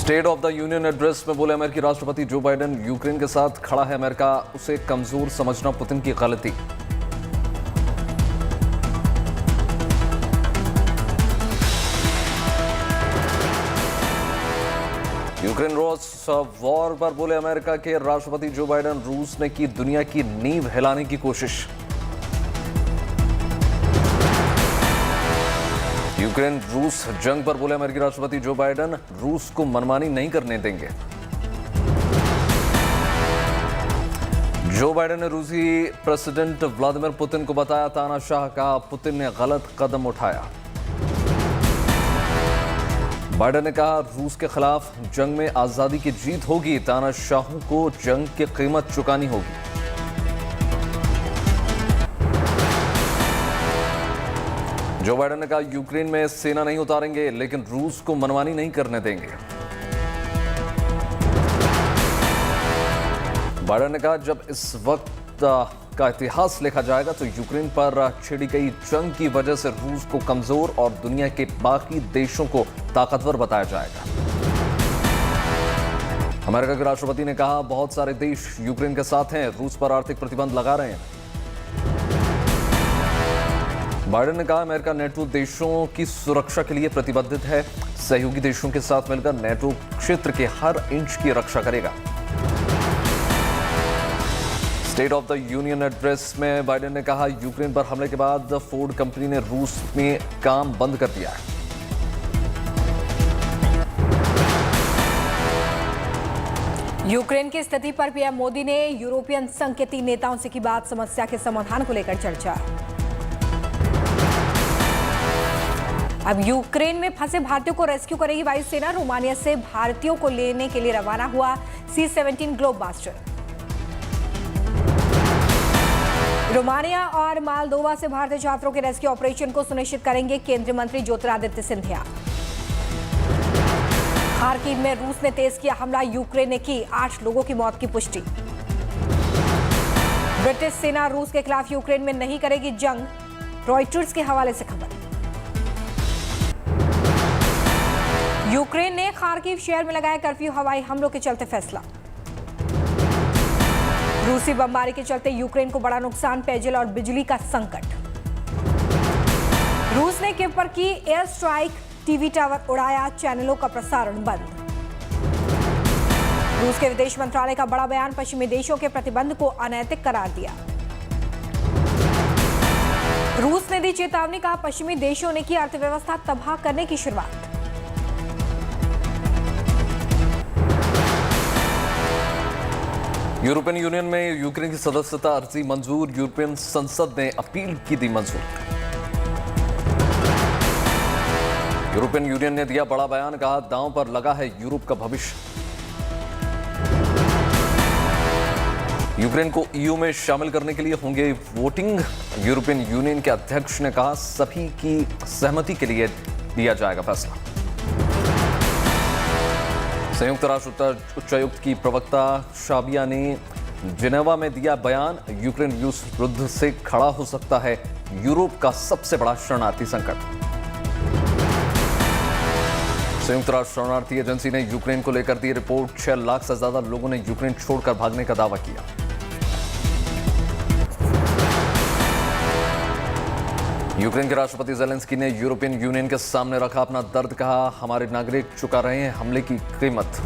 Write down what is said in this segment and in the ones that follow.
State of the union address में बोले अमेरिकी राष्ट्रपति जो बाइडेन, यूक्रेन के साथ खड़ा है अमेरिका, उसे कमजोर समझना पुतिन की गलती। यूक्रेन रूस वॉर पर बोले अमेरिका के राष्ट्रपति जो बाइडेन, रूस ने की दुनिया की नींव हिलाने की कोशिश। यूक्रेन रूस जंग पर बोले अमेरिकी राष्ट्रपति जो बाइडेन, रूस को मनमानी नहीं करने देंगे। जो बाइडेन ने रूसी प्रेसिडेंट व्लादिमीर पुतिन को बताया तानाशाह, कहा पुतिन ने गलत कदम उठाया। बाइडेन ने कहा रूस के खिलाफ जंग में आजादी की जीत होगी, तानाशाहों को जंग की कीमत चुकानी होगी। जो बाइडेन ने कहा यूक्रेन में सेना नहीं उतारेंगे, लेकिन रूस को मनमानी नहीं करने देंगे। बाइडेन ने कहा जब इस वक्त का इतिहास लिखा जाएगा तो यूक्रेन पर छिड़ी गई जंग की वजह से रूस को कमजोर और दुनिया के बाकी देशों को ताकतवर बताया जाएगा। अमेरिका के राष्ट्रपति ने कहा बहुत सारे देश यूक्रेन के साथ हैं, रूस पर आर्थिक प्रतिबंध लगा रहे हैं। बाइडेन ने कहा अमेरिका नेटो देशों की सुरक्षा के लिए प्रतिबद्ध है, सहयोगी देशों के साथ मिलकर नेटो क्षेत्र के हर इंच की रक्षा करेगा। State of the union address में बाइडेन ने कहा यूक्रेन पर हमले के बाद फोर्ड कंपनी ने रूस में काम बंद कर दिया है। यूक्रेन की स्थिति पर पीएम मोदी ने यूरोपियन संघ के 3 नेताओं से की बात, समस्या के समाधान को लेकर चर्चा। अब यूक्रेन में फंसे भारतीयों को रेस्क्यू करेगी वायुसेना, रोमानिया से भारतीयों को लेने के लिए रवाना हुआ C-17 ग्लोबमास्टर। रोमानिया और मालदोवा से भारतीय छात्रों के रेस्क्यू ऑपरेशन को सुनिश्चित करेंगे केंद्रीय मंत्री ज्योतिरादित्य सिंधिया। खार्किव में रूस ने तेज किया हमला, यूक्रेन ने की 8 लोगों की मौत की पुष्टि। ब्रिटिश सेना रूस के खिलाफ यूक्रेन में नहीं करेगी जंग, रॉयटर्स के हवाले से खबर। यूक्रेन ने खार्किव शहर में लगाया कर्फ्यू, हवाई हमलों के चलते फैसला। रूसी बमबारी के चलते यूक्रेन को बड़ा नुकसान, पेयजल और बिजली का संकट। रूस ने कीव पर की एयर स्ट्राइक, टीवी टावर उड़ाया, चैनलों का प्रसारण बंद। रूस के विदेश मंत्रालय का बड़ा बयान, पश्चिमी देशों के प्रतिबंध को अनैतिक करार दिया। रूस ने दी चेतावनी, कहा पश्चिमी देशों ने की अर्थव्यवस्था तबाह करने की शुरुआत। यूरोपियन यूनियन में यूक्रेन की सदस्यता अर्जी मंजूर, यूरोपियन संसद ने अपील की दी मंजूर। यूरोपियन यूनियन ने दिया बड़ा बयान, कहा दांव पर लगा है यूरोप का भविष्य। यूक्रेन को ईयू में शामिल करने के लिए होंगे वोटिंग, यूरोपियन यूनियन के अध्यक्ष ने कहा सभी की सहमति के लिए दिया जाएगा फैसला। संयुक्त राष्ट्र उच्चायुक्त की प्रवक्ता शाबिया ने जिनेवा में दिया बयान, यूक्रेन रूस युद्ध से खड़ा हो सकता है यूरोप का सबसे बड़ा शरणार्थी संकट। संयुक्त राष्ट्र शरणार्थी एजेंसी ने यूक्रेन को लेकर दी रिपोर्ट, 6 लाख से ज्यादा लोगों ने यूक्रेन छोड़कर भागने का दावा किया। यूक्रेन के राष्ट्रपति ज़ेलेंस्की ने यूरोपियन यूनियन के सामने रखा अपना दर्द, कहा हमारे नागरिक चुका रहे हैं हमले की कीमत।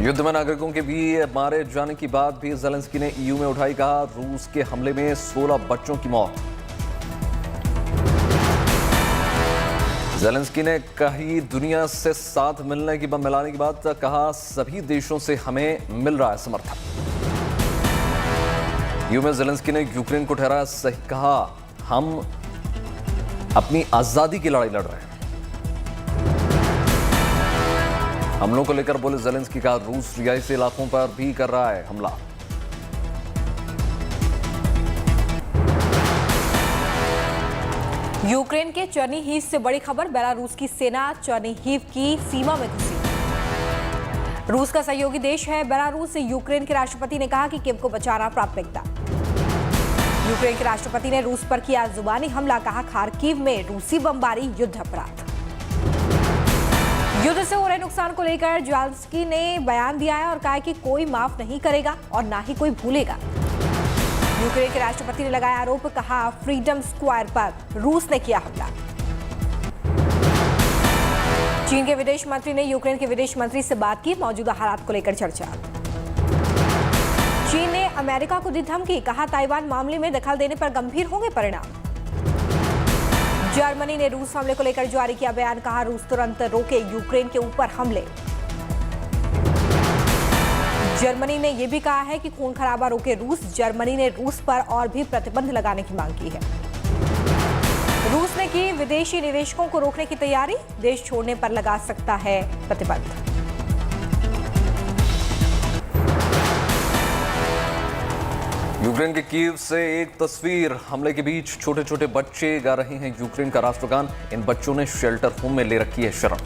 युद्ध में नागरिकों के भी मारे जाने की बात भी ज़ेलेंस्की ने ईयू में उठाई, कहा रूस के हमले में 16 बच्चों की मौत। ज़ेलेंस्की ने कही दुनिया से साथ मिलाने की बात, कहा सभी देशों से हमें मिल रहा है समर्थन। यूं में ज़ेलेंस्की ने यूक्रेन को ठहराया सही, कहा हम अपनी आजादी की लड़ाई लड़ रहे हैं। हमलों को लेकर बोले ज़ेलेंस्की, का रूस रिहायशी इलाकों पर भी कर रहा है हमला। यूक्रेन के चर्निहिव से बड़ी खबर, बेलारूस की सेना चर्निहिव की सीमा में घुसी। रूस का सहयोगी देश है बेलारूस, से यूक्रेन के राष्ट्रपति ने कहा कि कीव को बचाना प्राथमिकता। यूक्रेन के राष्ट्रपति ने रूस पर किया जुबानी हमला, कहा खार्किव में रूसी बमबारी युद्ध अपराध। युद्ध से हो रहे नुकसान को लेकर ज़ेलेंस्की ने बयान दिया है और कहा है कि कोई माफ नहीं करेगा और ना ही कोई भूलेगा। यूक्रेन के राष्ट्रपति ने लगाया आरोप, कहा फ्रीडम स्क्वायर पर रूस ने किया हमला। चीन के विदेश मंत्री ने यूक्रेन के विदेश मंत्री से बात की, मौजूदा हालात को लेकर चर्चा। चीन ने अमेरिका को दी धमकी, कहा ताइवान मामले में दखल देने पर गंभीर होंगे परिणाम। जर्मनी ने रूस हमले को लेकर जारी किया बयान, कहा रूस तुरंत रोके यूक्रेन के ऊपर हमले। जर्मनी ने यह भी कहा है कि खून खराबा रोके रूस। जर्मनी ने रूस पर और भी प्रतिबंध लगाने की मांग की है। रूस ने की विदेशी निवेशकों को रोकने की तैयारी, देश छोड़ने पर लगा सकता है प्रतिबंध। यूक्रेन के कीव से एक तस्वीर, हमले के बीच छोटे छोटे बच्चे गा रहे हैं यूक्रेन का राष्ट्रगान। इन बच्चों ने शेल्टर होम में ले रखी है शरण।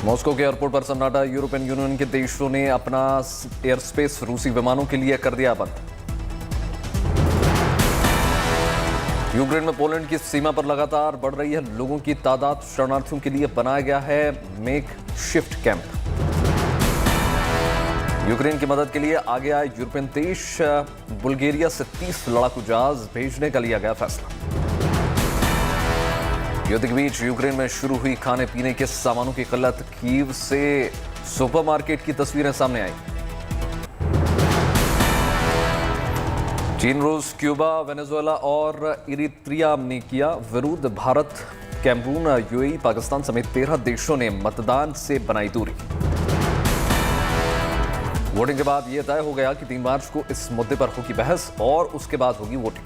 मॉस्को के एयरपोर्ट पर सन्नाटा, यूरोपियन यूनियन के देशों ने अपना एयर स्पेस रूसी विमानों के लिए कर दिया बंद। यूक्रेन में पोलैंड की सीमा पर लगातार बढ़ रही है लोगों की तादाद। शरणार्थियों के लिए बनाया गया है मेक शिफ्ट कैंप। यूक्रेन की मदद के लिए आगे आए यूरोपियन देश। बुल्गारिया से 30 लड़ाकू जहाज भेजने का लिया गया फैसला। युद्ध के बीच यूक्रेन में शुरू हुई खाने पीने के सामानों की किल्लत। कीव से सुपरमार्केट की तस्वीरें सामने आई। चीन, रूस, क्यूबा, वेनेजुएला और इरित्रिया ने किया विरोध। भारत, कैमरून, यूएई, पाकिस्तान समेत 13 देशों ने मतदान से बनाई दूरी। वोटिंग के बाद यह तय हो गया कि 3 मार्च को इस मुद्दे पर होगी बहस और उसके बाद होगी वोटिंग।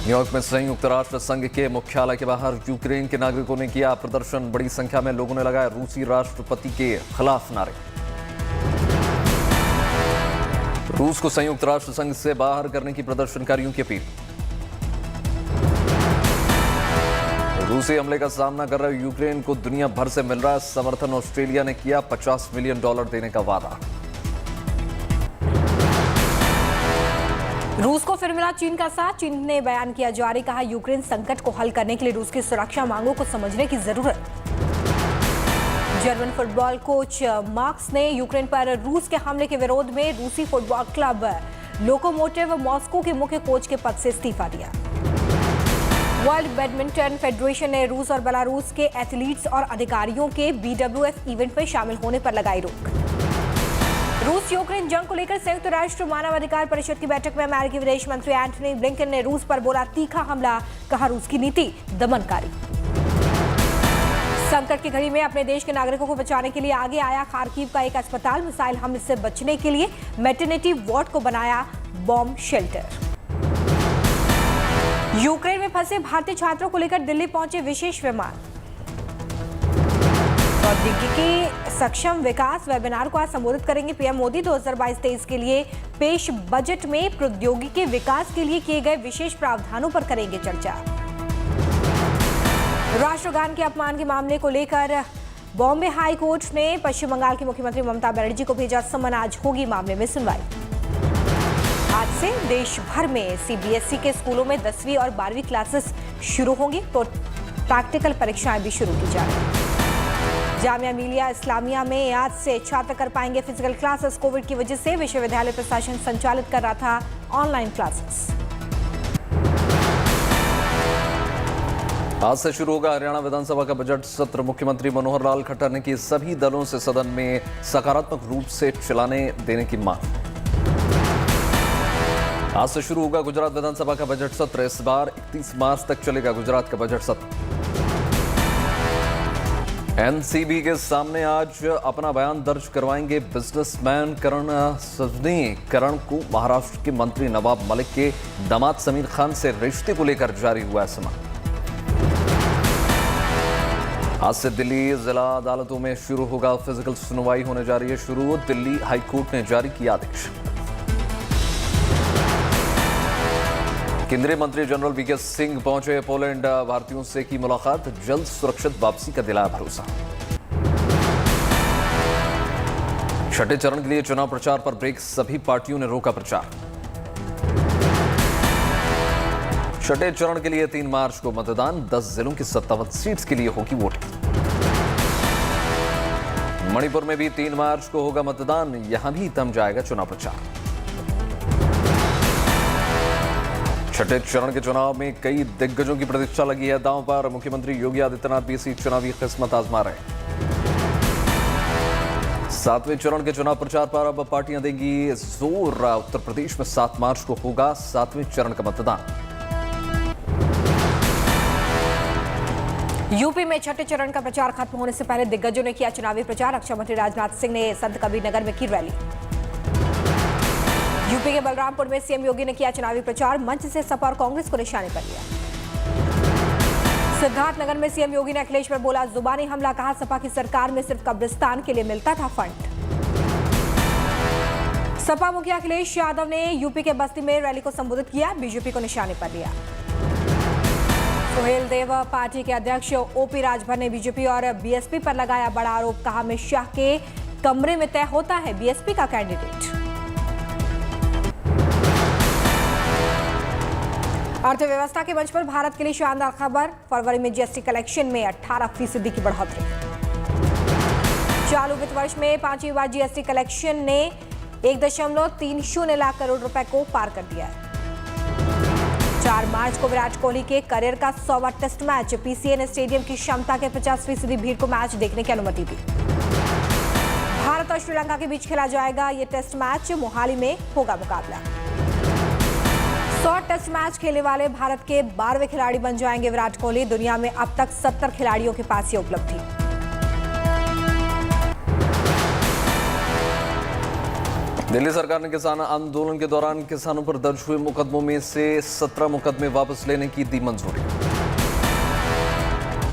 न्यूयॉर्क में संयुक्त राष्ट्र संघ के मुख्यालय के बाहर यूक्रेन के नागरिकों ने किया प्रदर्शन। बड़ी संख्या में लोगों ने लगाए रूसी राष्ट्रपति के खिलाफ नारे। रूस को संयुक्त राष्ट्र संघ से बाहर करने की प्रदर्शनकारियों की अपील। रूसी हमले का सामना कर रहे यूक्रेन को दुनिया भर से मिल रहा है समर्थन। ऑस्ट्रेलिया ने किया $50 मिलियन देने का वादा। रूस को फिर मिला चीन का साथ। चीन ने बयान किया जारी, कहा यूक्रेन संकट को हल करने के लिए रूस की सुरक्षा मांगों को समझने की जरूरत। जर्मन फुटबॉल कोच मार्क्स ने यूक्रेन पर रूस के हमले के विरोध में रूसी फुटबॉल क्लब लोकोमोटिव मॉस्को के मुख्य कोच के पद से इस्तीफा दिया। वर्ल्ड बैडमिंटन फेडरेशन ने रूस और बेलारूस के एथलीट्स और अधिकारियों के BWF इवेंट में शामिल होने पर लगाई रोक। रूस यूक्रेन जंग को लेकर संयुक्त राष्ट्र मानवाधिकार परिषद की बैठक में अमेरिकी विदेश मंत्री एंटनी ब्लिंकन ने रूस पर बोला तीखा हमला, कहा रूस की नीति दमनकारी। संकट की घड़ी में अपने देश के नागरिकों को बचाने के लिए आगे आया खार्किव का एक अस्पताल। मिसाइल हमले से बचने के लिए मैटरनिटी वार्ड को बनाया बॉम्ब शेल्टर। यूक्रेन में फंसे भारतीय छात्रों को लेकर दिल्ली पहुंचे विशेष विमान। प्रौद्योगिकी सक्षम विकास वेबिनार को आज संबोधित करेंगे पीएम मोदी। 2022-23 के लिए पेश बजट में प्रौद्योगिकी विकास के लिए किए गए विशेष प्रावधानों पर करेंगे चर्चा। राष्ट्रगान के अपमान के मामले को लेकर बॉम्बे हाई कोर्ट ने पश्चिम बंगाल की मुख्यमंत्री ममता बनर्जी को भेजा समन। आज होगी मामले में सुनवाई। आज से देश भर में सीबीएसई के स्कूलों में 10वीं और 12वीं क्लासेस शुरू होंगी तो प्रैक्टिकल परीक्षाएं भी शुरू की जा रही। जामिया मिलिया इस्लामिया में आज से छात्र कर पाएंगे फिजिकल क्लासेस। कोविड की वजह से विश्वविद्यालय प्रशासन संचालित कर रहा था ऑनलाइन क्लासेस। आज से शुरू होगा हरियाणा विधानसभा का बजट सत्र। मुख्यमंत्री मनोहर लाल खट्टर ने की सभी दलों से सदन में सकारात्मक रूप से चलाने देने की मांग। आज से शुरू होगा गुजरात विधानसभा का बजट सत्र। इस बार 31 मार्च तक चलेगा गुजरात का बजट सत्र। एनसीबी के सामने आज अपना बयान दर्ज करवाएंगे बिजनेसमैन करण सजनी। करण को महाराष्ट्र के मंत्री नवाब मलिक के दामाद समीर खान से रिश्ते को लेकर जारी हुआ है समन। आज से दिल्ली जिला अदालतों में शुरू होगा फिजिकल सुनवाई होने जा रही है शुरू। दिल्ली हाईकोर्ट ने जारी किया आदेश। केंद्रीय मंत्री जनरल वीके सिंह पहुंचे पोलैंड। भारतीयों से की मुलाकात, जल्द सुरक्षित वापसी का दिलाया भरोसा। छठे चरण के लिए चुनाव प्रचार पर ब्रेक, सभी पार्टियों ने रोका प्रचार। छठे चरण के लिए 3 मार्च को मतदान, 10 जिलों की 57 सीट्स के लिए होगी वोटिंग। मणिपुर में भी 3 मार्च को होगा मतदान, यहां भी थम जाएगा चुनाव प्रचार। छठे चरण के चुनाव में कई दिग्गजों की प्रतीक्षा लगी है दांव पर, मुख्यमंत्री योगी आदित्यनाथ भी इसी चुनावी किस्मत आजमा रहे हैं। 7वें चरण के चुनाव प्रचार पर अब पार्टियां देंगी जोर, उत्तर प्रदेश में 7 मार्च को होगा 7वें चरण का मतदान। यूपी में छठे चरण का प्रचार खत्म होने से पहले दिग्गजों ने किया चुनावी प्रचार। रक्षा मंत्री राजनाथ सिंह ने संत कबीरनगर में की रैली। यूपी के बलरामपुर में सीएम योगी ने किया चुनावी प्रचार, मंच से सपा और कांग्रेस को निशाने पर लिया। सिद्धार्थनगर में सीएम योगी ने अखिलेश पर बोला जुबानी हमला, कहा सपा की सरकार में सिर्फ कब्रिस्तान के लिए मिलता था फंड। सपा मुखिया अखिलेश यादव ने यूपी के बस्ती में रैली को संबोधित किया, बीजेपी को निशाने पर लिया। सोहेल देव पार्टी के अध्यक्ष ओपी राजभर ने बीजेपी और बीएसपी पर लगाया बड़ा आरोप, कहा अमित शाह के कमरे में तय होता है बीएसपी का कैंडिडेट। अर्थव्यवस्था के मंच पर भारत के लिए शानदार खबर, फरवरी में जीएसटी कलेक्शन में 18% की बढ़ोतरी। चालू वित्त वर्ष में 5वीं बार जीएसटी कलेक्शन ने 1.30 लाख करोड़ रुपए को पार कर दिया है। 4 मार्च को विराट कोहली के करियर का 100वां टेस्ट मैच, पीसीए ने स्टेडियम की क्षमता के 50% भीड़ को मैच देखने की अनुमति दी। भारत और श्रीलंका के बीच खेला जाएगा ये टेस्ट मैच, मोहाली में होगा मुकाबला। 100 टेस्ट मैच खेलने वाले भारत के 12वें खिलाड़ी बन जाएंगे विराट कोहली। दुनिया में अब तक 70 खिलाड़ियों के पास ये उपलब्धि। दिल्ली सरकार ने किसान आंदोलन के दौरान किसानों पर दर्ज हुए मुकदमों में से 17 मुकदमे वापस लेने की दी मंजूरी।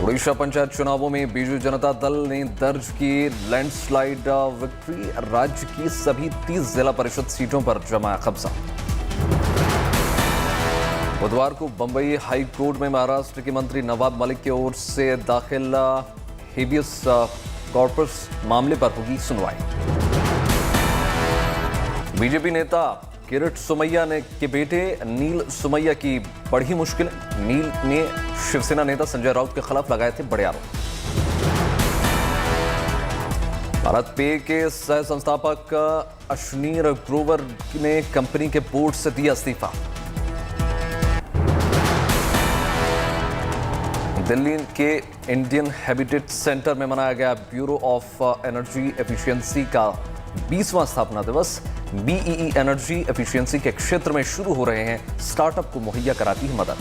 उड़ीसा पंचायत चुनावों में बीजू जनता दल ने दर्ज की लैंडस्लाइड विक्ट्री, राज्य की सभी 30 जिला परिषद सीटों पर जमाया कब्जा। बुधवार को बंबई हाई कोर्ट में महाराष्ट्र के मंत्री नवाब मलिक की ओर से दाखिल हेबियस कॉर्पस मामले पर होगी सुनवाई। बीजेपी नेता किरीट सोमैया के बेटे नील सोमैया की बढ़ी मुश्किल, नील ने शिवसेना नेता संजय राउत के खिलाफ लगाए थे बड़े आरोप। भारत पे के सह संस्थापक अश्नीर ग्रोवर ने कंपनी के बोर्ड से दिया इस्तीफा। दिल्ली के इंडियन हैबिटेट सेंटर में मनाया गया ब्यूरो ऑफ एनर्जी एफिशिएंसी का 20वां स्थापना दिवस। बीईई एनर्जी एफिशिएंसी के क्षेत्र में शुरू हो रहे हैं स्टार्टअप को मुहैया कराती है मदद।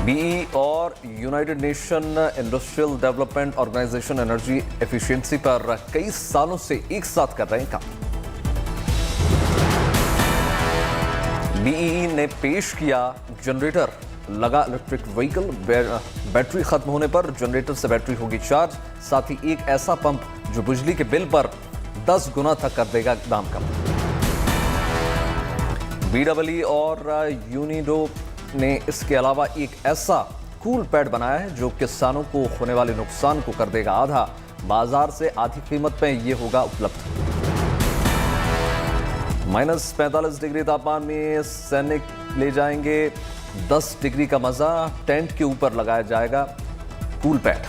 बीई और United Nation Industrial Development Organisation energy efficiency पर कई सालों से एक साथ कर रहे हैं काम। बीईई ने पेश किया जनरेटर लगा इलेक्ट्रिक व्हीकल, बैटरी खत्म होने पर जनरेटर से बैटरी होगी चार्ज, साथ ही एक ऐसा पंप जो बिजली के बिल पर 10 गुना तक कर देगा दाम कम। बीडब्ल्यू और यूनिडो ने इसके अलावा एक ऐसा कूल पैड बनाया है जो किसानों को होने वाले नुकसान को कर देगा आधा, बाजार से आधी कीमत में ये होगा उपलब्ध। -45 डिग्री तापमान में सैनिक ले जाएंगे 10 डिग्री का मजा, टेंट के ऊपर लगाया जाएगा कूल पैड।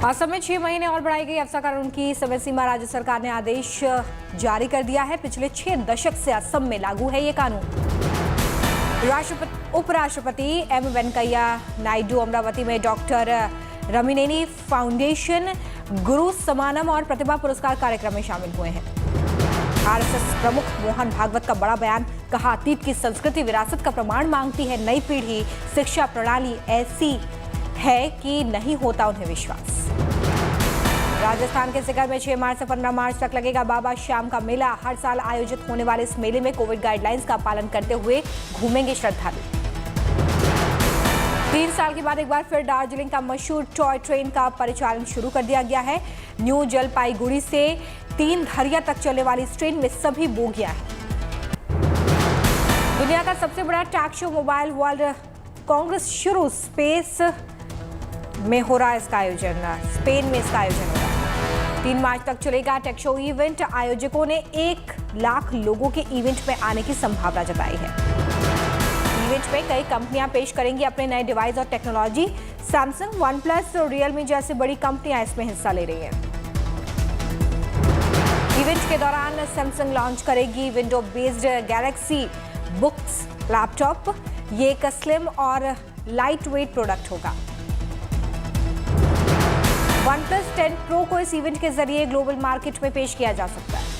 असम में 6 महीने और बढ़ाई गई अफसा कानून की समय सीमा, राज्य सरकार ने आदेश जारी कर दिया है। पिछले 6 दशक से असम में लागू है ये कानून। उपराष्ट्रपति एम वेंकैया नायडू अमरावती में डॉक्टर रमिनेनी फाउंडेशन गुरु समानम और प्रतिभा पुरस्कार कार्यक्रम में शामिल हुए हैं। आरएसएस प्रमुख मोहन भागवत का बड़ा बयान, कहा अतीत की संस्कृति विरासत का प्रमाण मांगती है, नई पीढ़ी शिक्षा प्रणाली ऐसी है कि नहीं होता उन्हें विश्वास। राजस्थान के सीकर में 6 मार्च से 15 मार्च तक लगेगा बाबा श्याम का मेला। हर साल आयोजित होने वाले इस मेले में कोविड गाइडलाइंस का पालन करते हुए घूमेंगे श्रद्धालु। 3 साल के बाद एक बार फिर दार्जिलिंग का मशहूर टॉय ट्रेन का परिचालन शुरू कर दिया गया है। न्यू जलपाईगुड़ी से 3 धरिया तक चलने वाली इस ट्रेन में सभी बोगियां हैं। दुनिया का सबसे बड़ा tag show mobile world Congress शुरू स्पेस में हो रहा है इसका आयोजन, स्पेन में इसका आयोजन हो रहा है। 3 मार्च तक चलेगा टेक शो इवेंट। आयोजकों ने 1 लाख लोगों के इवेंट में आने की संभावना जताई है। इवेंट में कई कंपनियां पेश करेंगी अपने नए डिवाइस और टेक्नोलॉजी। सैमसंग, OnePlus और Realme जैसी बड़ी कंपनियां इसमें हिस्सा ले रही हैं। इवेंट के दौरान सैमसंग लॉन्च करेगी window based Galaxy books laptop. ये एक स्लिम और लाइट वेट प्रोडक्ट होगा। OnePlus 10 Pro को इस इवेंट के जरिए ग्लोबल मार्केट में पेश किया जा सकता है।